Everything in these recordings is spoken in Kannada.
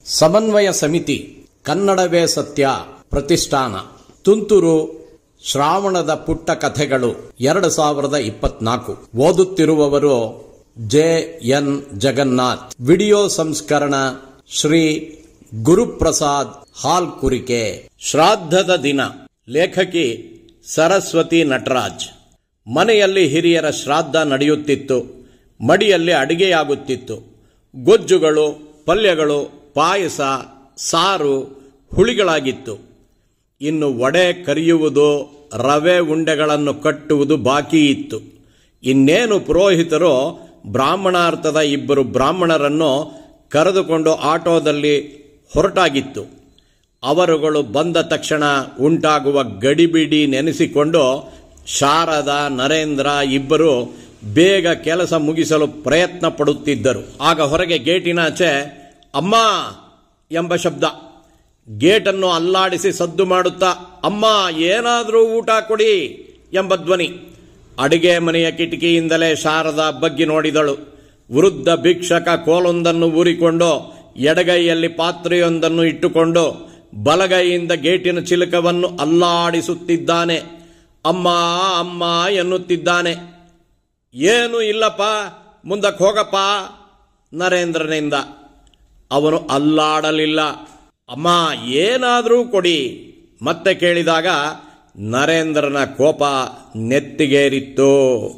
ಸಮನ್ವಯ ಸಮಿತಿ ಕನ್ನಡವೇ ಸತ್ಯ ಪ್ರತಿಷ್ಠಾನ ತುಂತುರು ಶ್ರಾವಣದ ಪುಟ್ಟ ಕಥೆಗಳು 2024 ಓದುತ್ತಿರುವವರು ಜೆ.ಎನ್. ಜಗನ್ನಾಥ್. ವಿಡಿಯೋ ಸಂಸ್ಕರಣ ಶ್ರೀ ಗುರುಪ್ರಸಾದ್ ಹಾಲ್ಕುರಿಕೆ. ಶ್ರಾದ್ದದ ದಿನ. ಲೇಖಕಿ ಸರಸ್ವತಿ ನಟರಾಜ್. ಮನೆಯಲ್ಲಿ ಹಿರಿಯರ ಶ್ರಾದ್ದ ನಡೆಯುತ್ತಿತ್ತು. ಮಡಿಯಲ್ಲಿ ಅಡಿಗೆಯಾಗುತ್ತಿತ್ತು. ಗೊಜ್ಜುಗಳು, ಪಲ್ಯಗಳು, ಪಾಯಸ, ಸಾರು, ಹುಳಿಗಳಾಗಿತ್ತು. ಇನ್ನು ವಡೆ ಕರಿಯುವುದು, ರವೆ ಉಂಡೆಗಳನ್ನು ಕಟ್ಟುವುದು ಬಾಕಿ ಇತ್ತು. ಇನ್ನೇನು ಪುರೋಹಿತರು ಬ್ರಾಹ್ಮಣಾರ್ಥದ 2 ಬ್ರಾಹ್ಮಣರನ್ನು ಕರೆದುಕೊಂಡು ಆಟೋದಲ್ಲಿ ಹೊರಟಾಗಿತ್ತು. ಅವರುಗಳು ಬಂದ ತಕ್ಷಣ ಉಂಟಾಗುವ ಗಡಿಬಿಡಿ ನೆನೆಸಿಕೊಂಡು ಶಾರದಾ, ನರೇಂದ್ರ ಇಬ್ಬರು ಬೇಗ ಕೆಲಸ ಮುಗಿಸಲು ಪ್ರಯತ್ನ ಪಡುತ್ತಿದ್ದರು. ಆಗ ಹೊರಗೆ ಗೇಟಿನಾಚೆ ಅಮ್ಮ ಎಂಬ ಶಬ್ದ. ಗೇಟನ್ನು ಅಲ್ಲಾಡಿಸಿ ಸದ್ದು ಮಾಡುತ್ತಾ ಅಮ್ಮ ಏನಾದರೂ ಊಟ ಕೊಡಿ ಎಂಬ ಧ್ವನಿ. ಅಡಿಗೆ ಮನೆಯ ಕಿಟಕಿಯಿಂದಲೇ ಶಾರದಾ ಬಗ್ಗಿ ನೋಡಿದಳು. ವೃದ್ಧ ಭಿಕ್ಷಕ ಕೋಲೊಂದನ್ನು ಊರಿಕೊಂಡು ಎಡಗೈಯಲ್ಲಿ ಪಾತ್ರೆಯೊಂದನ್ನು ಇಟ್ಟುಕೊಂಡು ಬಲಗೈಯಿಂದ ಗೇಟಿನ ಚಿಲಕವನ್ನು ಅಲ್ಲಾಡಿಸುತ್ತಿದ್ದಾನೆ. ಅಮ್ಮ ಅಮ್ಮ ಎನ್ನುತ್ತಿದ್ದಾನೆ. ಏನು ಇಲ್ಲಪ್ಪ, ಮುಂದಕ್ಕೆ ಹೋಗಪ್ಪ ನರೇಂದ್ರನಿಂದ. ಅವನು ಅಲ್ಲಾಡಲಿಲ್ಲ. ಅಮ್ಮ ಏನಾದರೂ ಕೊಡಿ ಮತ್ತೆ ಕೇಳಿದಾಗ ನರೇಂದ್ರನ ಕೋಪ ನೆತ್ತಿಗೇರಿತ್ತು.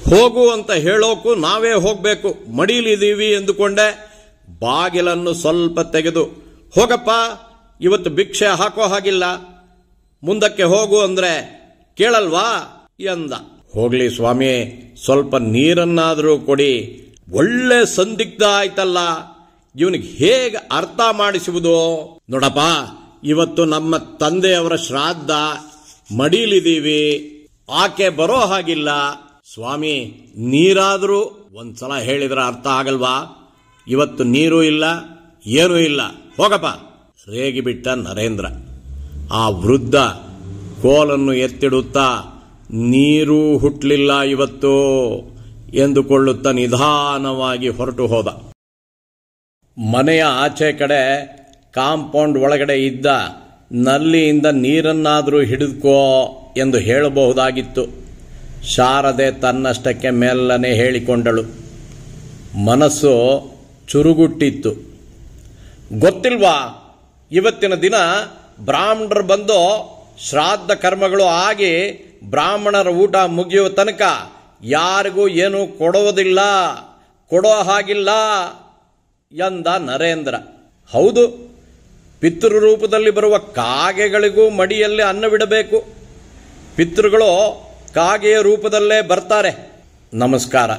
ಹೋಗು ಅಂತ ಹೇಳೋಕು ನಾವೇ ಹೋಗ್ಬೇಕು, ಮಡಿಲಿದ್ದೀವಿ ಎಂದುಕೊಂಡೆ. ಬಾಗಿಲನ್ನು ಸ್ವಲ್ಪ ತೆಗೆದು ಹೋಗಪ್ಪ, ಇವತ್ತು ಭಿಕ್ಷೆ ಹಾಕೋ ಹಾಗಿಲ್ಲ, ಮುಂದಕ್ಕೆ ಹೋಗು ಅಂದ್ರೆ ಕೇಳಲ್ವಾ ಎಂದ. ಹೋಗ್ಲಿ ಸ್ವಾಮಿ, ಸ್ವಲ್ಪ ನೀರನ್ನಾದರೂ ಕೊಡಿ. ಒಳ್ಳೆ ಸಂದಿಗ್ಧ ಆಯ್ತಲ್ಲ, ಇವನಿಗೆ ಹೇಗೆ ಅರ್ಥ ಮಾಡಿಸುವುದು? ನೋಡಪ್ಪ, ಇವತ್ತು ನಮ್ಮ ತಂದೆಯವರ ಶ್ರಾದ್ದ, ಮಡಿಲಿದ್ದೀವಿ, ಆಕೆ ಬರೋ ಹಾಗಿಲ್ಲ. ಸ್ವಾಮಿ, ನೀರಾದರೂ ಒಂದ್ಸಲ ಹೇಳಿದ್ರೆ ಅರ್ಥ ಆಗಲ್ವಾ? ಇವತ್ತು ನೀರು ಇಲ್ಲ, ಏನೂ ಇಲ್ಲ, ಹೋಗಪ್ಪ ರೇಗಿಬಿಟ್ಟ ನರೇಂದ್ರ. ಆ ವೃದ್ಧ ಕೋಲನ್ನು ಎತ್ತಿಡುತ್ತಾ ನೀರೂ ಹುಟ್ಟಲಿಲ್ಲ ಇವತ್ತು ಎಂದುಕೊಳ್ಳುತ್ತಾ ನಿಧಾನವಾಗಿ ಹೊರಟು ಹೋದ. ಮನೆಯ ಆಚೆ ಕಡೆ ಕಾಂಪೌಂಡ್ ಒಳಗಡೆ ಇದ್ದ ನಲ್ಲಿಯಿಂದ ನೀರನ್ನಾದರೂ ಹಿಡಿದುಕೋ ಎಂದು ಹೇಳಬಹುದಾಗಿತ್ತು. ಶಾರದೆ ತನ್ನಷ್ಟಕ್ಕೆ ಮೆಲ್ಲನೆ ಹೇಳಿಕೊಂಡಳು. ಮನಸ್ಸು ಚುರುಗುಟ್ಟಿತ್ತು. ಗೊತ್ತಿಲ್ವಾ, ಇವತ್ತಿನ ದಿನ ಬ್ರಾಹ್ಮಣರು ಬಂದು ಶ್ರಾದ್ದ ಕರ್ಮಗಳು ಆಗಿ ಬ್ರಾಹ್ಮಣರ ಊಟ ಮುಗಿಯುವ ತನಕ ಯಾರಿಗೂ ಏನೂ ಕೊಡುವುದಿಲ್ಲ, ಕೊಡೋ ಹಾಗಿಲ್ಲ ಎಂದ ನರೇಂದ್ರ. ಹೌದು, ಪಿತೃ ರೂಪದಲ್ಲಿ ಬರುವ ಕಾಗೆಗಳಿಗೂ ಮಡಿಯಲ್ಲಿ ಅನ್ನವಿಡಬೇಕು. ಪಿತೃಗಳು ಕಾಗೆಯ ರೂಪದಲ್ಲೇ ಬರ್ತಾರೆ. ನಮಸ್ಕಾರ.